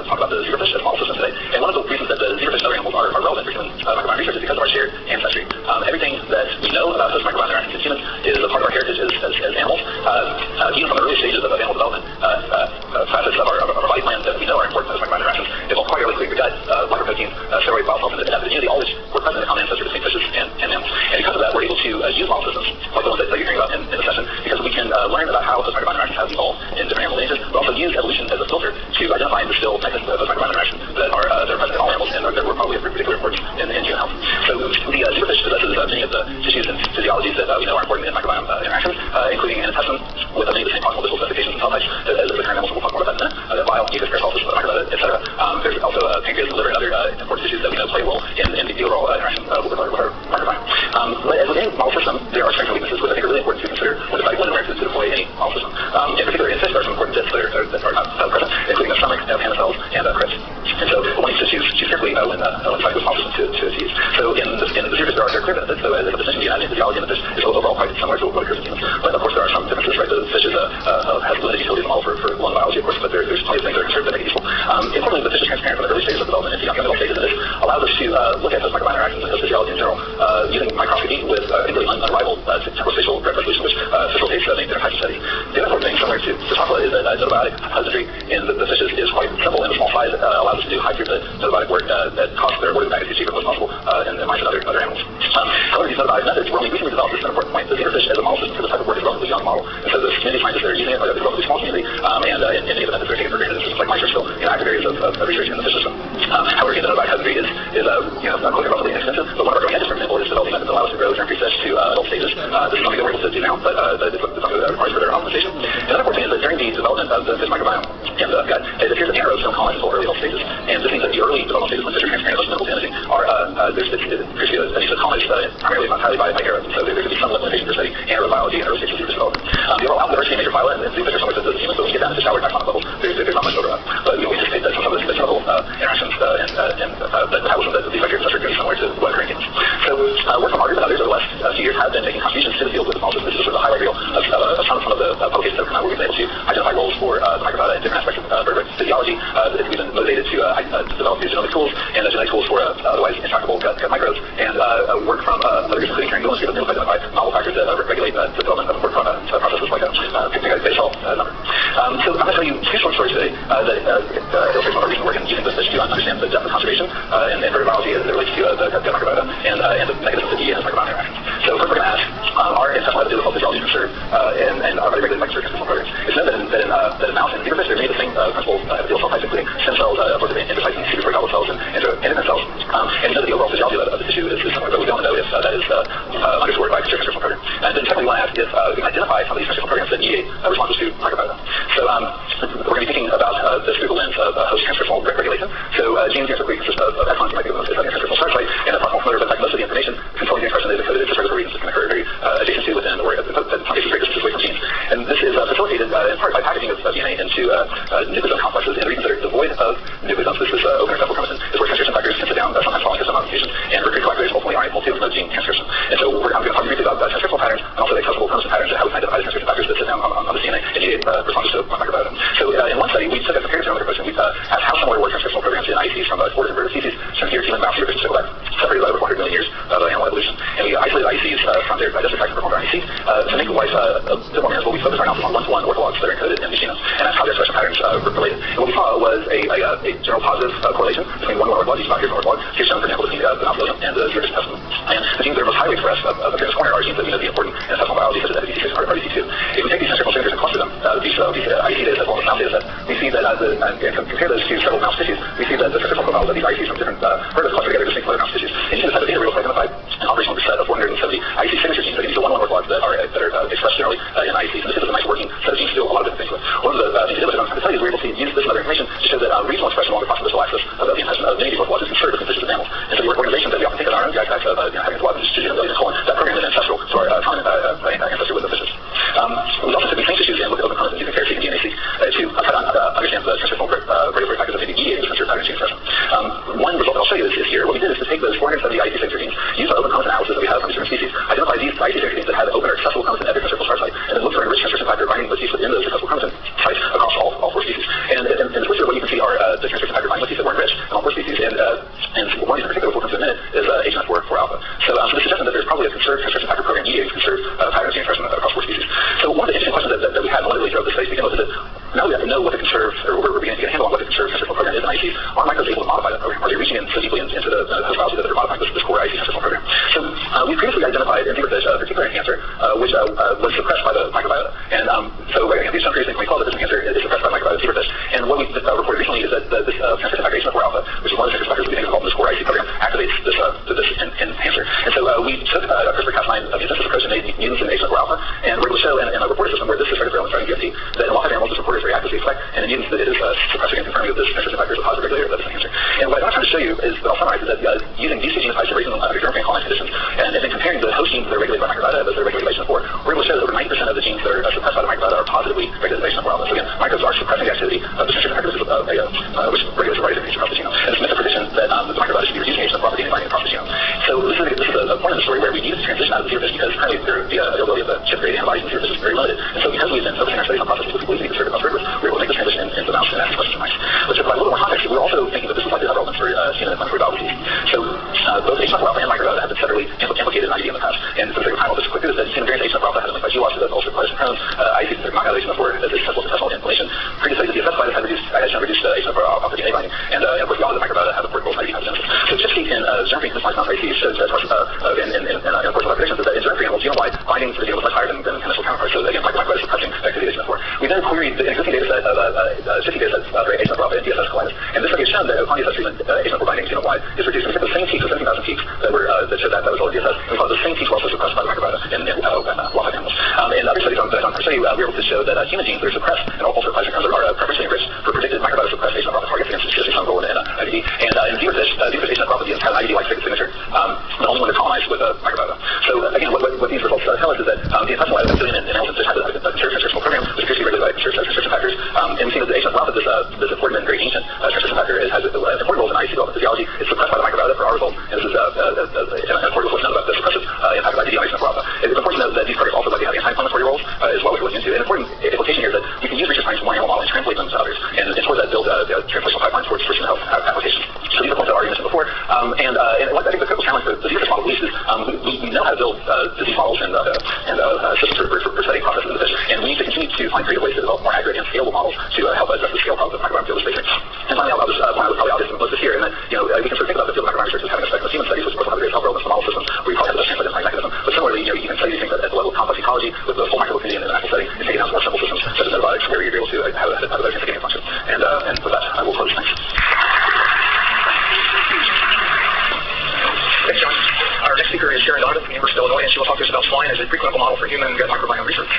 talk about the zebrafish as a model system today. And one of the reasons that the zebrafish and other animals are relevant for human microbiome research is because of our shared ancestry. Everything that we know about host microbiome interactions in humans is a part of our heritage as animals. Even from the early stages of animal development, facets of our body plan that we know are important to host microbiome interactions evolved quite early. We got glycoproteins, steroid biocells, and immunity always were present in the common ancestor between fishes and mammals. And because of that, we're able to use model systems like the ones that you're hearing about in the session, because we can learn about how host microbiome interactions have evolved in different animal lineages, but also use evolution as a filter to identify and distill methods of host microbiome interactions that are present in all animals and that were probably of particular importance in human health. So the zebrafish possesses many of the tissues and physiologies that we know are important in microbiome interactions, including an intestine with many of the same possible distal specifications and cell types as the current animals. We'll talk more about that in a minute. Bile, mucus, paracelsus, microbiota, etc. There's also pancreas, liver, and other important tissues that we know play a role in the overall interaction with our microbiome. But as with any model system, there are strengths and weaknesses, which I think are really important to consider when deciding when and where to deploy any model system. In particular, in fish, there are some important bits that are not present, including the stomach, Panna cells, and crypts. And so one needs to choose carefully when deciding which model system to use. So in the zebrafish, there are clear benefits. So as a distinction, the anatomy and physiology in the fish is overall quite similar to what occurs in humans. But of course, there are some differences, right? The fish has limited utility as a model for lung biology, of course, but there's plenty of things that are considered that make it useful. Importantly, the fish is transparent from the early stages of development into young adult stages, and this allows us to look at those microbiome interactions and physiology in general using microscopy with really unrivaled temporal-spatial resolution, which facilitates many different types of studies. The other important thing, similar to chocolate, is that notobiotic husbandry in the fishes is quite simple and a small size. It allows us to do high throughput notobiotic work that costs their order of magnitude cheaper than what's possible in mice and other animals. However, these notobiotic methods were only recently developed. This is an important point. The zebrafish as a model system for this type of work is a relatively young model, and so the community scientists that are using it are a relatively small community, and in many of the methods that are taken for granted, systems like mice are still active areas of research in the fish system. However, the notobiotic husbandry is relatively inexpensive, but one of our growing edges, for example, is developing methods that allow us to grow and increase fish to adult stages. This is something that we're able to do now, but it's something that requires further optimization. Another important thing is that during the development of the fish microbiome in the gut, it appears that anaerobes don't colonize until early adult stages, and this means that the early development stages when fish are transparent and amenable to imaging are there's a need to colonize primarily, not entirely, by anaerobes, and so there could be some limitation for studying anaerobe biology in early stages of fish development. The overall output diversity in major phyla and the fish are similar to humans, so when you get down to shower taxonomic level, there's not much overlap. But we anticipate that some of the chemical interactions and metabolism that these bacteria are very similar to what occur in humans. So work from Margaret and others over the last few years have been making contributions to the field with the model system. This is sort of a highlight reel of some of the publications that have come out where we've been able to identify roles for the microbiota in different aspects of vertebrate physiology. We've been motivated to develop these genomic tools and genetic tools for otherwise intractable gut microbes, and work from others, including Karen Gillis, who have been able to identify novel factors that regulate the development of work from processes like picnic base salt number. So I'm going to tell you two short stories today that illustrate some of our recent work in using the fish to understand the depth of conservation and vertebrate biology as it relates to the gut microbiota and the mechanisms that and microbiome interactions. So first we're going to ask our intestinal epithelial physiology conserved and are regulated by circulating programs. It's known that in mouse and zebrafish there are many of the same principal epithelial cell types, including stem cells, endocytes, and secretory goblet cells, and endocrine cells. And we know that the overall physiology of the tissue is similar, but we don't know if that is underscored by a transcriptional program. And then secondly, we want to ask if we can identify some of these transcriptional programs that mediate responses to microbiota. So we're going to be thinking about this through the lens of host transcriptional regulation. So genes typically consist of exons, you might be able to say transcriptional start site, and a proximal promoter, but most of the information controlling the expression is encoded in regulatory regions that can occur very adjacent to, within, or in some cases great distances away from genes. And this is facilitated in part by packaging of DNA into nucleosome complexes in regions that are devoid of nucleosomes. This is open receptacle chromatin, is where transcription factors can sit down, sometimes following histone modification, and recruit coagulase, ultimately RNA pull to promote gene transcription. And so I'm going to talk briefly about transcriptional patterns and also the accessible chromatin patterns and how we can identify the transcription factors that sit down on the DNA and mediate responses to microbiota. So in one study, we took a comparative genomic approach, and we asked how similar were transcriptional programs in ICs from 4 different vertebrate species, shown here, human, mouse, zebrafish, and stickleback, separated by over 400 million years of animal evolution. And we isolated ICs from their digestive tract and performed RNA-seq. To make life a bit more manageable, we focused our analysis on one-to-one orthologs that are encoded in these genomes, and that's how their expression patterns were related. And what we saw was a general positive correlation between one-to-one orthologs. Here's an ortholog. Here's shown, for example, between the mouthilium and the zebrafish intestine. And the genes that are most highly expressed of appearance corner are genes that we know to be important in intestinal biology, such as FEC6 and RBC2. If we take these transcriptional signatures and cluster them, these IC data as well as mouse data sets, we see that and compare those to several mouse tissues, we see that the transcriptional profiles of these ICs from different vertebrates cluster together distinct from other mouse tissues. And using this type of data, we were able to identify an operational set of 470 IC signature genes that give you one-to-one orthologs that are expressed generally in ICs. And this gives us a nice working set of genes to do a lot of different things with. One of the things we did with it, I'm going to tell you, is we're able to use this and other information to show that regional expression along the proximal axis of the intestine of many of these orthologs is conserved within fishes and mammals. And so the organizations that we often think of our own guys of having orthologs in the colon, that program is ancestral to our common ancestor with the fishes. We also took these same tissues and looked at open chromatin using ferritin and DNA-seq to try to understand the transcriptional regulatory factors that may be mediating the transfer pattern gene expression. One result that I'll show you is here. What we did is to take those 470 IC signature genes, use our open chromatin analysis that we have from these different species, identify these IC signature genes that had open or accessible chromatin at every transcriptional start site, and then look for enriched transcription factor binding motifs within those accessible chromatin sites across all 4 species. And in this picture, what you can see are the transcription factor binding motifs that were enriched in all 4 species, and one of these in particular we'll come to in a minute is H94 alpha. So this suggests that there's probably a conserved transcription factor program mediating conserved pattern of gene expression across 4 species. So one of the interesting questions that we had when we really drove this study to begin with is that now we have to know what the conserved, or we're beginning to get a handle on what the conserved transcriptional program is in IECs. Are microbes able to modify that program? Are they reaching in so deeply into the host biology that they're modifying this core IEC transcriptional program? So we previously identified in zebrafish a particular enhancer which was suppressed by the microbiota. And so again, these some we call that this enhancer is suppressed by microbiota zebrafish. And what we reported recently is that this transcription factor H94 alpha, which is one of the transcription factors we think is involved in this core IEC program, activates this enhancer. And so we took a CRISPR-Cas9 synthesis approach and made mutants in H94 alpha, and we're able to show in a reporter system where this is targeted for DFT that in wild animals this reporter is very actively effect, and in mutants that it is suppressing and confirming that this transcription factor is a positive regulator of this enhancer. And what I'm trying to show you is, I'll summarize, is that using these 2 genotypes and raising them under germ colony conditions, and then comparing the host genes that are regulated by microbiota as they're regulated by H94, we're able to show that over 90% of the genes that are suppressed by the microbiota are positively regulated by H94 alpha. So again, microbes are suppressing the activity of the transcription factor which regulates a variety of things across the genome. And this makes a prediction that the microbiota should be reducing H94 alpha DNA binding across the genome. So this is a point in the story where we need to transition out of the zebrafish because currently the availability of the chip-grade antibodies in the zebrafish is very limited. And so because we've been focusing our studies on processes that we believe to be conserved across rigorous, we're able to make this transition into the mouse and ask questions in mice. But to provide a little more context, we're also thinking that this is likely to have relevance for human inflammatory bowel disease. So both H94 alpha and microbiota have been separately implicated in IBD in the past. And for the sake of time, I'll just quickly say that human variant H94 alpha has been linked by GWAS to the ulcerative colitis and Crohn's. IECs that are knockout H94 as intestinal inflammation. Previous studies of DSS bias have reduced H94 alpha DNA binding, and of course we all know that microbiota have a portable IBD pathogenesis. So just in germ-free this mice mouse IECs shows and of course our predictions is that in germ-free animals, genome-wide binding to the genome is much higher than chemical counterparts. So again, microbiota suppressing activity of H94. We then queried the existing data set of 50 data sets of H94 alpha and DSS colitis, and this study has shown that upon DSS treatment, H94 binding genome-wide is reduced. We took the same peaks, the 17,000 peaks that showed that was all DSS, and we found the same peaks were also suppressed by the microbiota in wild-type animals. In other studies that I'm going to show you, we were able to show that human genes that are suppressed in ulcerative colitis and Crohn's are preferentially enriched for predicted microbiota suppressed H94 alpha targets against CSH role in IBD. And in zebrafish H94 alpha has an IBD-like signature, but only when they're colonized with a microbiota. So again, what these results tell us is that the intestinal epithelium in animals has a conserved transcriptional program, which appears to be regulated by conserved transcription factors. And we see that the H94 alpha, this important and very ancient transcription factor, has important roles in IEC development physiology. It's suppressed by the microbiota for our result, and this is an important portion of the suppressive impact of IBD on H94 alpha. It's important to note that these targets also likely have anti-inflammatory roles as well, which we're looking into. An important implication here is that we can use research findings from one animal model and translate them to others, and towards that build translational pipelines towards human health applications. So these are points that I already mentioned before. And I think the critical challenge for the zebrafish model at least is we know how to build disease models and systems for studying processes in the fish, and we need to continue to find creative ways to develop more accurate and scalable models to help address the scale problems that microbiome field is facing. And finally, I'll just point out probably obvious and close this here, and that we can sort of think about the field of microbiome research as having effect on human studies, which of course will have a great health relevance to model systems, where you probably have the best translated mechanism. But similarly, you can study these things at the level of complex ecology with the full microbiome community in an actual setting, and take it down to more simple systems such as antibiotics, where you're able to have a better transcription function. And with that, I will close. Thanks. Thanks, John. Our next speaker is Sharon Donovan from the University of Illinois, and she will talk to us about swine as a preclinical model for human gut microbiome research.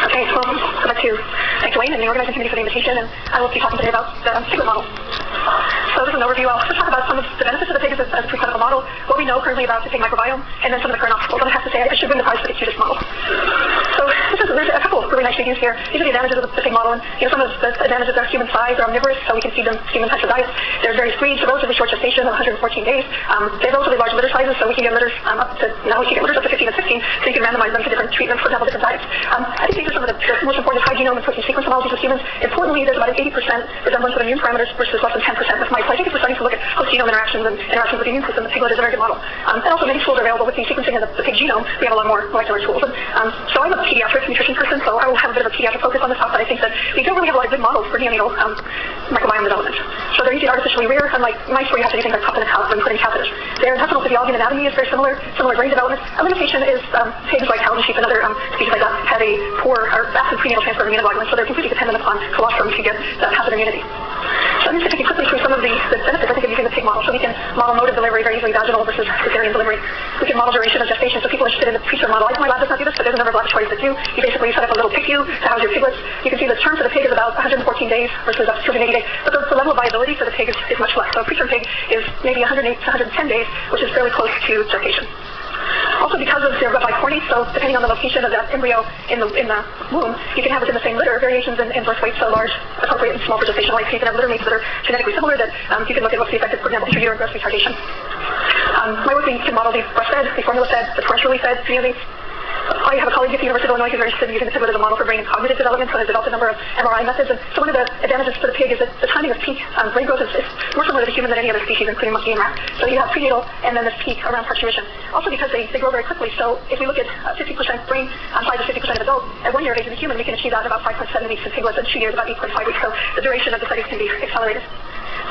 Okay, well, I'd like to thank Dwayne and the organizing committee for the invitation, and I will be talking today about the piglet model. So this is an overview. I'll just talk about some of the benefits of the pig as a preclinical model, what we know currently about the pig microbiome, and then some of the current obstacles. And I have to say, I should win the prize for the cutest model. So there's a couple of really nice figures here. These are the advantages of the pig model, and some of the advantages are human size. They're omnivorous, so we can feed them human types of diets. They're various breeds, relatively short gestation of 114 days. They have relatively large litter sizes, so we can get litters up to 15 and 16, so you can randomize them to different treatments, for example, different diets. I think these are some of the most important high genome and protein sequence homologies with humans. Importantly, there's about an 80% resemblance of immune parameters versus less than 10% with mice. So I think if we're starting to look at host genome interactions and interactions with the immune system, the piglet is a very good model. And also many tools are available with the sequencing of the pig genome. We have a lot more molecular tools. And, so I'm a pediatric nutrition person, so I will have a bit of a pediatric focus on this talk, but I think that we don't really have a lot of good models for neonatal microbiome development. So they're usually artificially reared, unlike mice where you have to do things like cup in a couch when putting catheters. Their intestinal physiology and anatomy is very similar brain development. A limitation is pigs like cows and sheep and other species like that have a poor or acid prenatal transfer of immunoglobulin, so they're completely dependent upon colostrum to get that passive immunity. So I'm just going to take you quickly through some of the benefits, I think, of using the pig model. So we can model mode of delivery very easily, vaginal versus cesarean delivery. We can model duration of gestation, so people interested in the preacher model. My lab does not do this, but there's a number of laboratories that do. You basically set up a little PICU to house your piglets. You can see the term for the pig is about 114 days versus up to 280 days, but the level of viability for the pig is much less. So a preacher pig is maybe 108 to 110 days, which is fairly close to gestation. Also, because of their gut-like chordates, so depending on the location of that embryo in the womb, you can have within the same litter variations in birth weight, so large, appropriate, and small for gestation weight. So you can have litter mates that are genetically similar that you can look at what's the effect of, for example, intrauterine growth retardation. My work being to model the breastfed, the formula-fed, the parenterally fed neonates. I have a colleague at the University of Illinois who's very interested in using the piglet as a model for brain and cognitive development, so has developed a number of MRI methods. And so one of the advantages for the pig is that the timing of peak brain growth is more similar to the human than any other species, including monkey and rat. So you have prenatal and then this peak around parturition. Also because they grow very quickly, so if we look at 50% brain size of 50% of adults, at 1 year of age in the human, we can achieve that in about 5.7 weeks in piglets, and 2 years about 8.5 weeks. So the duration of the studies can be accelerated.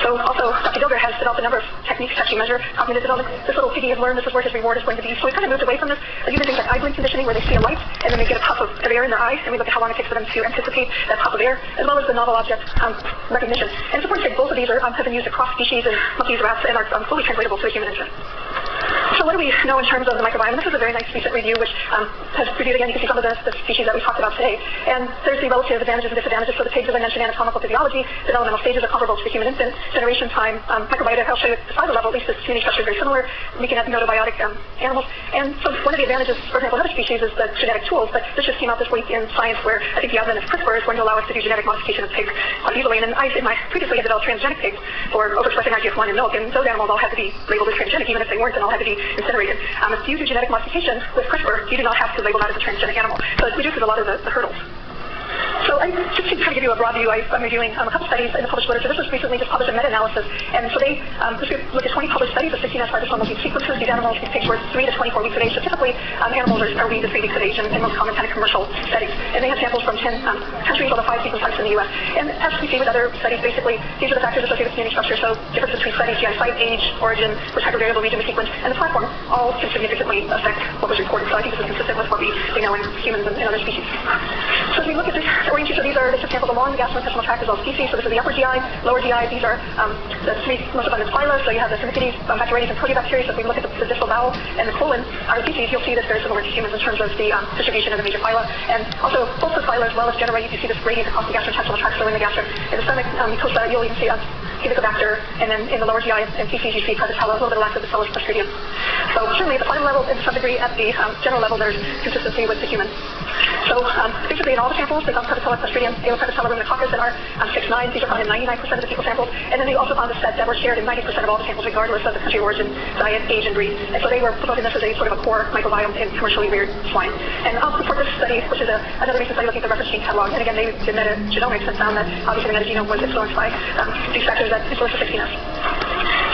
So also, Dr. Gilder has developed a number of techniques to actually measure cognitive development. This little piggy has learned this is where his reward is going to be. So we've kind of moved away from this, using things like eye blink conditioning, where they see a light and then they get a puff of air in their eye, and we look at how long it takes for them to anticipate that puff of air, as well as the novel object recognition. And it's important to say both of these have been used across species in monkeys, rats, and are fully translatable to the human instrument. So what do we know in terms of the microbiome? This is a very nice recent review which has reviewed, again, you can see some of the species that we talked about today. And there's the relative advantages and disadvantages for the pigs, as I mentioned, anatomical physiology, developmental stages are comparable to the human infant, generation time, microbiota, I'll show you at the cellular level, at least the community structure is very similar, looking at notobiotic animals. And so one of the advantages, for example, of other species is the genetic tools, but this just came out this week in Science, where I think the advent of CRISPR is going to allow us to do genetic modification of pigs quite easily. And I previously had developed transgenic pigs for overexpressing IGF-1 in milk, and those animals all had to be labeled as transgenic, even if they weren't, and all had to be incinerated. If you do genetic modification with CRISPR, you do not have to label that as a transgenic animal. So it reduces a lot of the hurdles. So just to kind of give you a broad view, I'm reviewing a couple studies in the published literature. This was recently just published a meta-analysis, and so they looked at 20 published studies of 16 S-ribosomal gene sequences. These animals, these pigs were 3 to 24 weeks of age, so typically animals are weaned to 3 weeks of age in most common kind of commercial settings. And they had samples from 10 countries, although 5 sequence types in the U.S. And as we see with other studies, basically, these are the factors associated with community structure, so difference between studies, GI site, age, origin, which hypervariable region we sequence, and the platform all can significantly affect what was reported. So I think this is consistent with what we know in humans and other species. So as we look at this orientation, so these are just samples along the gastrointestinal tract as well as feces. So this is the upper GI, lower GI. These are the 3 most abundant phyla. So you have the Firmicutes, Bacteroides, and Proteobacteria. So if we look at the distal bowel and the colon, our feces, you'll see this very similar to humans in terms of the distribution of the major phyla. And also both the phyla as well as genera, you can see this gradient across the gastrointestinal tract. So in the gastric, in the stomach, mucosa, you'll even see Helicobacter, and then in the lower GI and feces, you see Prevotella, a little bit of lactobacillus Clostridium. So certainly at the phyla level and to some degree at the general level, there's consistency with the human. So basically in all the samples, they found Prevotella Clostridium, Prevotella ruminococcus that are 6-9. These are found in 99% of the fecal samples. And then they also found a set that were shared in 90% of all the samples, regardless of the country of origin, diet, age, and breed. And so they were proposing this as a sort of a core microbiome in commercially reared swine. And I'll support this study, which is another recent study looking at the reference gene catalog. And again, they did metagenomics and found that obviously the metagenome was influenced by these factors that influence the 16S.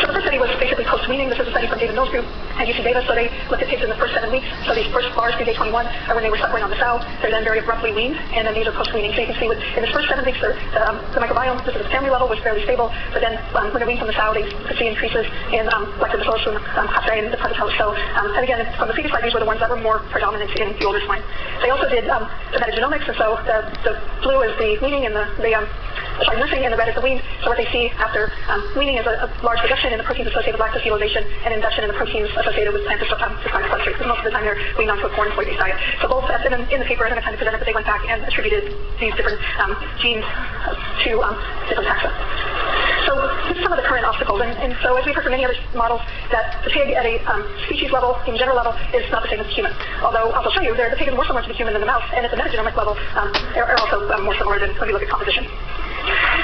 So the first study was basically post-weaning. This was a study from David Mills' group at UC Davis. So they looked at pigs in the first 7 weeks. So these first bars through day 21 are when they were suckling on the sow. They're then very abruptly weaned, and then these are post-weaning. So you can see in the first 7 weeks, the microbiome, this is the family level, was fairly stable. But then when they're weaned from the sow, they could see increases in Lactobacillus rhamnosus and the Prevotella. So, and again, from the previous slide, these were the ones that were more predominant in the older swine. They also did the metagenomics, and so the blue is the weaning, and the nursing, and the red is the weaned. So what they see after weaning is a large reduction in the proteins associated with lactose utilization and induction in the proteins associated with plant systemic substrates, because most of the time they're weaned onto a corn soy-based diet. So both in the paper, I don't have time to present it, but they went back and attributed these different genes to different taxa. So this is some of the current obstacles, and so as we've heard from many other models, that the pig at a species level, in general level, is not the same as the human. Although I'll show you, the pig is more similar to the human than the mouse, and at the metagenomic level, are also more similar than when we look at composition.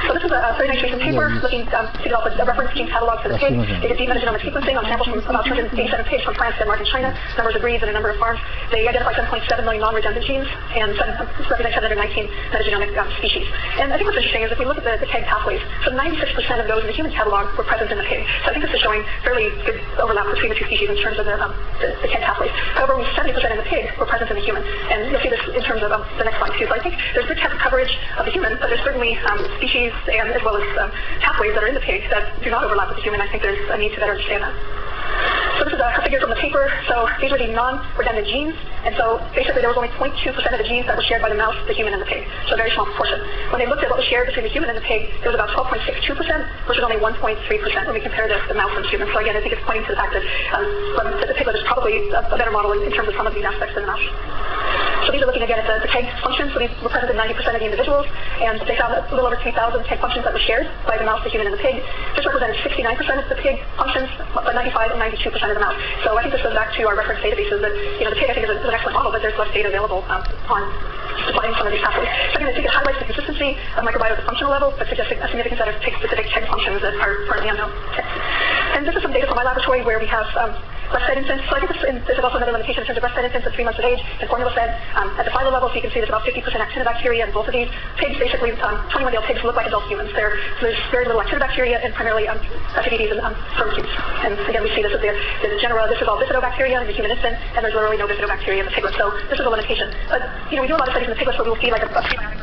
So this is a very nice recent paper looking to develop a reference gene catalog for the pig. They did deep metagenomic sequencing on samples from about 287 pigs from France, Denmark, and China, numbers of breeds and a number of farms. They identified 7.7 million non-redundant genes and represent 719 metagenomic species. And I think what's interesting is if we look at the KEGG pathways, so 96% of those in the human catalog were present in the pig. So I think this is showing fairly good overlap between the two species in terms of the KEGG pathways. However, only 70% in the pig were present in the human. And you'll see this in terms of the next slide too. So I think there's good coverage of the human, but there's certainly species and as well as pathways that are in the pig that do not overlap with the human. I think there's a need to better understand that. So this is a figure from the paper. So these were the non-redundant genes, and so basically there was only 0.2% of the genes that were shared by the mouse, the human, and the pig. So a very small proportion. When they looked at what was shared between the human and the pig, it was about 12.62% versus only 1.3% when we compare the mouse and the human. So again, I think it's pointing to the fact that the piglet is probably a better model in terms of some of these aspects than the mouse. So these are looking again at the KEGG functions. So these were present in 90% of the individuals, and they found a little over 3,000 KEGG functions that were shared by the mouse, the human, and the pig. This represented 69% of the pig functions, but 95 and 92% of the mouse. So I think this goes back to our reference databases that, the pig I think is an excellent model, but there's less data available on defining some of these pathways. So again, I think it highlights the consistency of microbiota at the functional level, but suggests a significant set of pig-specific KEGG functions that are currently unknown. And this is some data from my laboratory where we have breastfed infants. So I think this is also another limitation in terms of breastfed infants at 3 months of age and formula fed. At the phyllo level, so you can see there's about 50% actinobacteria in both of these. Pigs, basically, 21-day-old pigs look like adult humans. So there's very little actinobacteria and primarily FTDs and sperm cubes. And again, we see this as the genera. This is all bifidobacteria in the human infant, and there's literally no bifidobacteria in the piglet. So this is a limitation. But we do a lot of studies in the piglets where we will see like a prebiotic